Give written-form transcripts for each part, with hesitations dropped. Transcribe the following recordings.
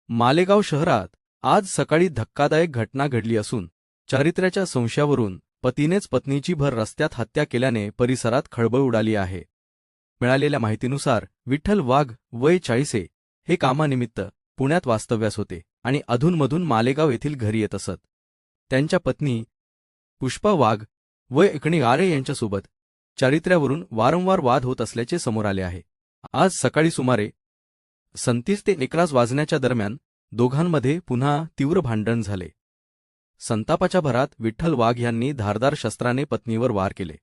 मालेगाव शहरात आज सकाळी धक्कादायक घटना घडली असून चारित्र्याच्या संशयावरून पतीनेच पत्नीची भर रस्त्यात हत्या केल्याने परिसरात खळबळ उडाली आहे। मिळालेल्या माहितीनुसार विठ्ठल वाघ वय 40 हे कामानिमित्त पुण्यात वास्तव्यास होते आणि अधूनमधून मालेगाव येथील घरी येत असत। त्यांच्या पत्नी पुष्पा वाघ वय 19 यांच्यासोबत चारित्र्यावरून वारंवार वाद होत असल्याचे समोर आले आहे। आज सकाळी सुमारे 37 ते 11 वाजण्याच्या दरम्यान दोघांमध्ये पुन्हा तीव्र भांडण झाले। संतापाच्या भरात विठ्ठल वाघ यांनी धारदार शस्त्राने पत्नीवर वार केले।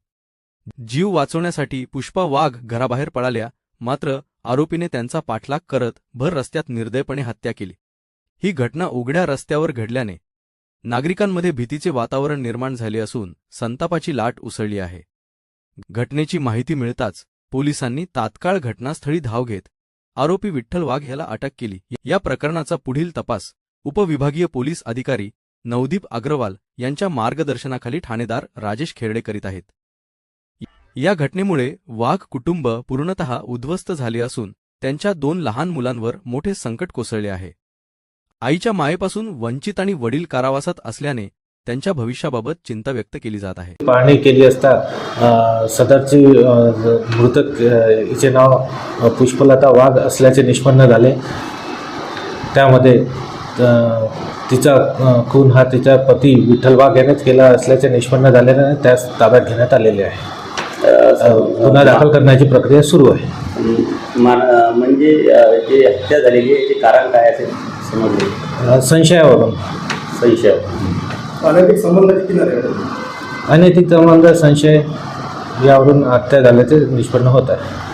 जीव वाचवण्यासाठी पुष्पा वाघ घराबाहेर पळाल्या, मात्र आरोपीने त्यांचा पाठलाग करत भर रस्त्यात निर्दयपणे हत्या केली। ही घटना उघड्या रस्त्यावर घडल्याने नागरिकांमध्ये भीतीचे वातावरण निर्माण झाले असून संतापाची लाट उसळली आहे। घटनेची माहिती मिळताच पोलिसांनी तात्काळ घटनास्थळी धाव घेत आरोपी विठ्ठल वाघ याला अटक केली। या प्रकरणाचा पुढील तपास उपविभागीय पोलीस अधिकारी नवदीप अग्रवाल यांच्या मार्गदर्शनाखाली ठाणेदार राजेश खेरडे करीत आहेत। या घटनेमुळे वाघ कुटुंब पूर्णतः उद्ध्वस्त झाले असून त्यांच्या 2 लहान मुलांवर मोठे संकट कोसळले आहे। आईच्या मायेपासून वंचित आणि वडील कारावासात असल्याने त्यांच्या भविष्याबाबत चिंता व्यक्त केली जात आहे। पाहणी केली असता सदरची मृतक हिचे नाव पुष्पलता वाघ असल्याचे निष्पन्न झाले। त्यामध्ये तिचा खून हा तिचा पती विठ्ठल वाघ यानेच केला असल्याचे निष्पन्न झाल्याने त्यास ताब्यात घेण्यात आलेले आहे। गुन्हा दाखल करण्याची प्रक्रिया सुरू आहे। म्हणजे जे हत्या झालेली आहे ते कारण काय असेल समजले? संशयावरून अनैतिक संबंधाची किनारे अनैतिक संबंध संशय यावरून हत्या झाल्याचे निष्पन्न होत आहे।